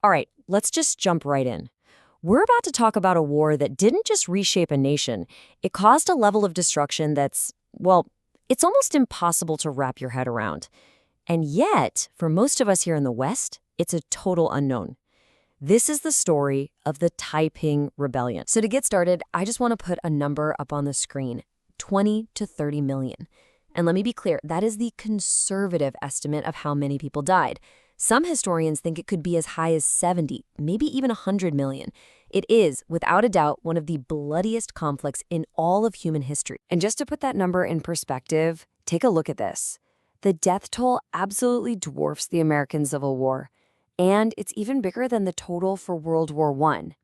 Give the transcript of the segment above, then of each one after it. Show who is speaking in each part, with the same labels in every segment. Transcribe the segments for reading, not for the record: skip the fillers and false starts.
Speaker 1: All right, let's just jump right in. We're about to talk about a war that didn't just reshape a nation, it caused a level of destruction that's, well, it's almost impossible to wrap your head around. And yet, for most of us here in the West, it's a total unknown. This is the story of the Taiping Rebellion. So to get started, I just want to put a number up on the screen, 20 to 30 million. And let me be clear, that is the conservative estimate of how many people died. Some historians think it could be as high as 70, maybe even 100 million. It is, without a doubt, one of the bloodiest conflicts in all of human history. And just to put that number in perspective, take a look at this. The death toll absolutely dwarfs the American Civil War, and it's even bigger than the total for World War I.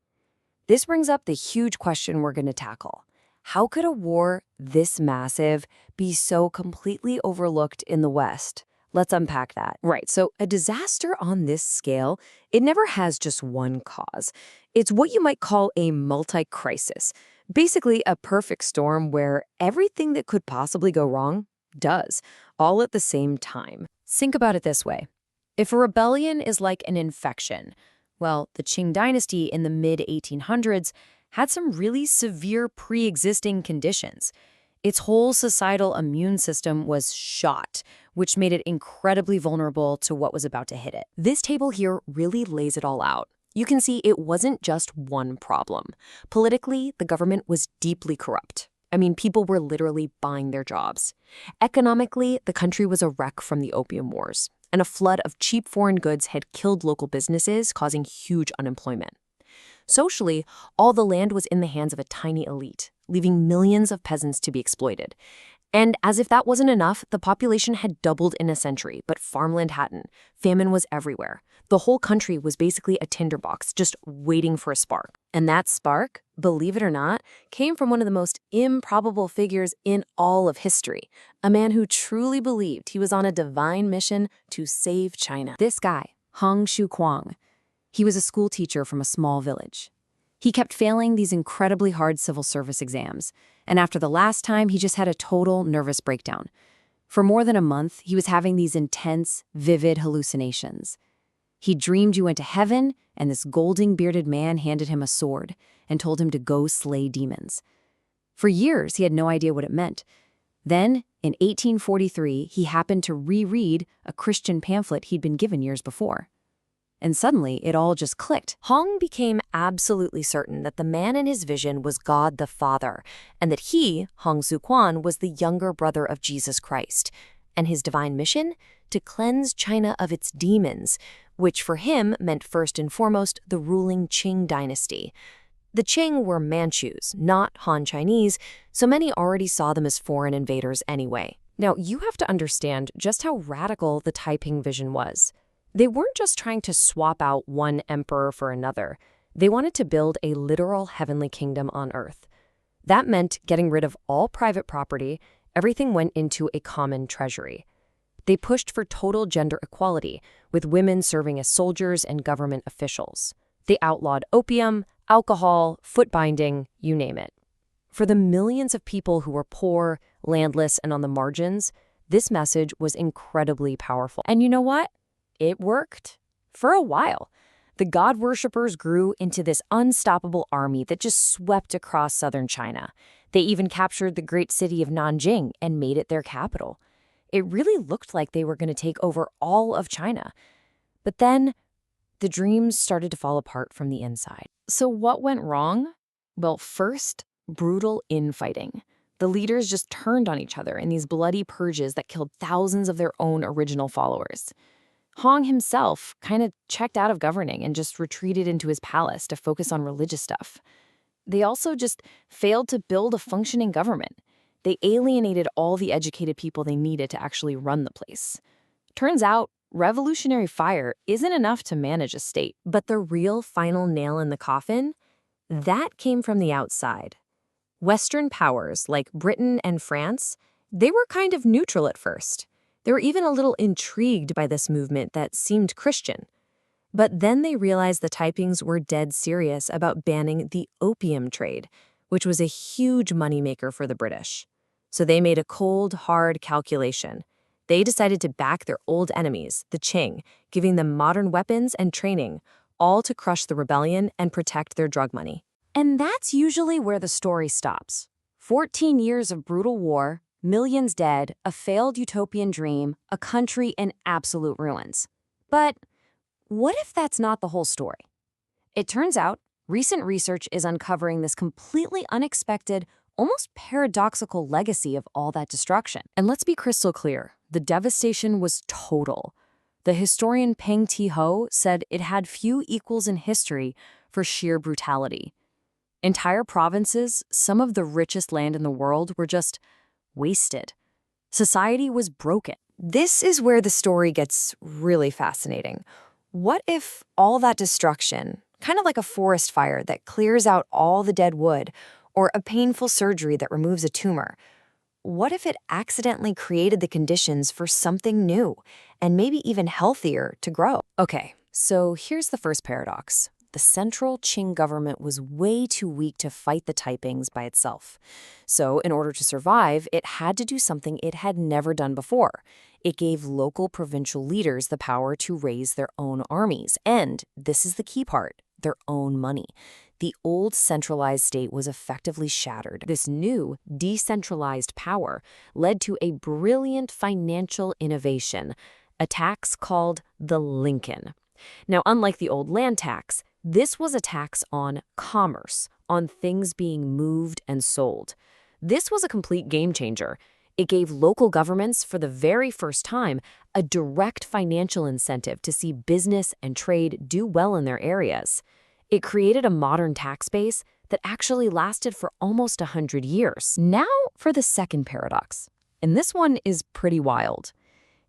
Speaker 1: This brings up the huge question we're going to tackle. How could a war this massive be so completely overlooked in the West? Let's unpack that. Right, so a disaster on this scale, it never has just one cause. It's what you might call a multi-crisis. Basically, a perfect storm where everything that could possibly go wrong does, all at the same time. Think about it this way. If a rebellion is like an infection, well, the Qing dynasty in the mid-1800s had some really severe pre-existing conditions. Its whole societal immune system was shot, which made it incredibly vulnerable to what was about to hit it. This table here really lays it all out. You can see it wasn't just one problem. Politically, the government was deeply corrupt. I mean, people were literally buying their jobs. Economically, the country was a wreck from the Opium Wars, and a flood of cheap foreign goods had killed local businesses, causing huge unemployment. Socially, all the land was in the hands of a tiny elite, leaving millions of peasants to be exploited. And as if that wasn't enough, the population had doubled in a century, but farmland hadn't. Famine was everywhere. The whole country was basically a tinderbox, just waiting for a spark. And that spark, believe it or not, came from one of the most improbable figures in all of history, a man who truly believed he was on a divine mission to save China. This guy, Hong Xiuquan, he was a school teacher from a small village. He kept failing these incredibly hard civil service exams, and after the last time, he just had a total nervous breakdown. For more than a month, he was having these intense, vivid hallucinations. He dreamed you went to heaven, and this golden-bearded man handed him a sword and told him to go slay demons. For years, he had no idea what it meant. Then, in 1843, he happened to reread a Christian pamphlet he'd been given years before. And suddenly, it all just clicked. Hong became absolutely certain that the man in his vision was God the Father, and that he, Hong Xiuquan, was the younger brother of Jesus Christ. And his divine mission? To cleanse China of its demons, which for him meant first and foremost the ruling Qing dynasty. The Qing were Manchus, not Han Chinese, so many already saw them as foreign invaders anyway. Now, you have to understand just how radical the Taiping vision was. They weren't just trying to swap out one emperor for another. They wanted to build a literal heavenly kingdom on earth. That meant getting rid of all private property. Everything went into a common treasury. They pushed for total gender equality, with women serving as soldiers and government officials. They outlawed opium, alcohol, foot binding, you name it. For the millions of people who were poor, landless, and on the margins, this message was incredibly powerful. And you know what? It worked. For a while. The god worshippers grew into this unstoppable army that just swept across southern China. They even captured the great city of Nanjing and made it their capital. It really looked like they were going to take over all of China. But then, the dreams started to fall apart from the inside. So what went wrong? Well, first, brutal infighting. The leaders just turned on each other in these bloody purges that killed thousands of their own original followers. Hong himself kind of checked out of governing and just retreated into his palace to focus on religious stuff. They also just failed to build a functioning government. They alienated all the educated people they needed to actually run the place. Turns out, revolutionary fire isn't enough to manage a state. But the real final nail in the coffin? That came from the outside. Western powers like Britain and France, they were kind of neutral at first. They were even a little intrigued by this movement that seemed Christian. But then they realized the Taipings were dead serious about banning the opium trade, which was a huge moneymaker for the British. So they made a cold, hard calculation. They decided to back their old enemies, the Qing, giving them modern weapons and training, all to crush the rebellion and protect their drug money. And that's usually where the story stops. 14 years of brutal war, millions dead, a failed utopian dream, a country in absolute ruins. But what if that's not the whole story? It turns out, recent research is uncovering this completely unexpected, almost paradoxical legacy of all that destruction. And let's be crystal clear, the devastation was total. The historian Peng Ti-ho said it had few equals in history for sheer brutality. Entire provinces, some of the richest land in the world, were just wasted. Society was broken. This is where the story gets really fascinating. What if all that destruction, kind of like a forest fire that clears out all the dead wood, or a painful surgery that removes a tumor, what if it accidentally created the conditions for something new, and maybe even healthier, to grow? Okay, so here's the first paradox. The central Qing government was way too weak to fight the Taipings by itself. So in order to survive, it had to do something it had never done before. It gave local provincial leaders the power to raise their own armies, and, this is the key part, their own money. The old centralized state was effectively shattered. This new, decentralized power led to a brilliant financial innovation, a tax called the Lincoln. Now, unlike the old land tax, this was a tax on commerce, on things being moved and sold. This was a complete game changer. It gave local governments, for the very first time, a direct financial incentive to see business and trade do well in their areas. It created a modern tax base that actually lasted for almost 100 years. Now for the second paradox. And this one is pretty wild.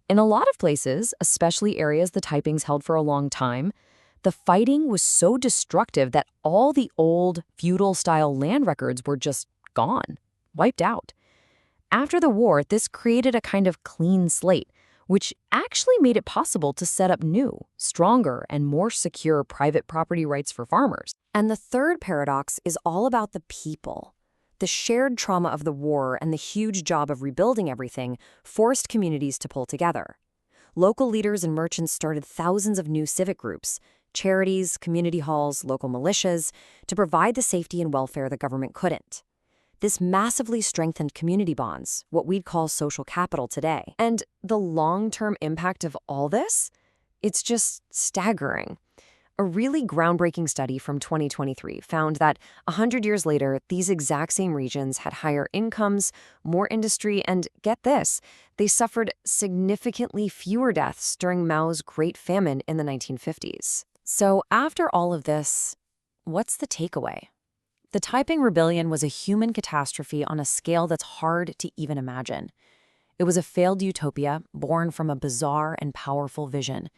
Speaker 1: In a lot of places, especially areas the Taipings held for a long time, the fighting was so destructive that all the old feudal-style land records were just gone, wiped out. After the war, this created a kind of clean slate, which actually made it possible to set up new, stronger, and more secure private property rights for farmers. And the third paradox is all about the people. The shared trauma of the war and the huge job of rebuilding everything forced communities to pull together. Local leaders and merchants started thousands of new civic groups, charities, community halls, local militias, to provide the safety and welfare the government couldn't. This massively strengthened community bonds, what we'd call social capital today. And the long-term impact of all this? It's just staggering. A really groundbreaking study from 2023 found that 100 years later, these exact same regions had higher incomes, more industry, and get this, they suffered significantly fewer deaths during Mao's Great Famine in the 1950s. So after all of this, what's the takeaway? The Taiping Rebellion was a human catastrophe on a scale that's hard to even imagine. It was a failed utopia born from a bizarre and powerful vision.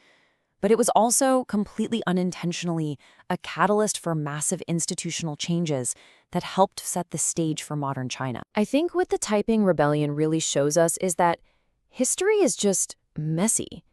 Speaker 1: But it was also, completely unintentionally, a catalyst for massive institutional changes that helped set the stage for modern China. I think what the Taiping Rebellion really shows us is that history is just messy.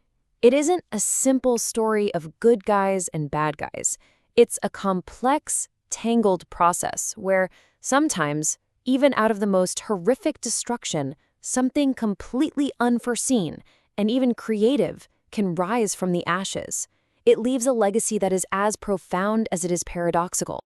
Speaker 1: It isn't a simple story of good guys and bad guys. It's a complex, tangled process where sometimes, even out of the most horrific destruction, something completely unforeseen and even creative can rise from the ashes. It leaves a legacy that is as profound as it is paradoxical.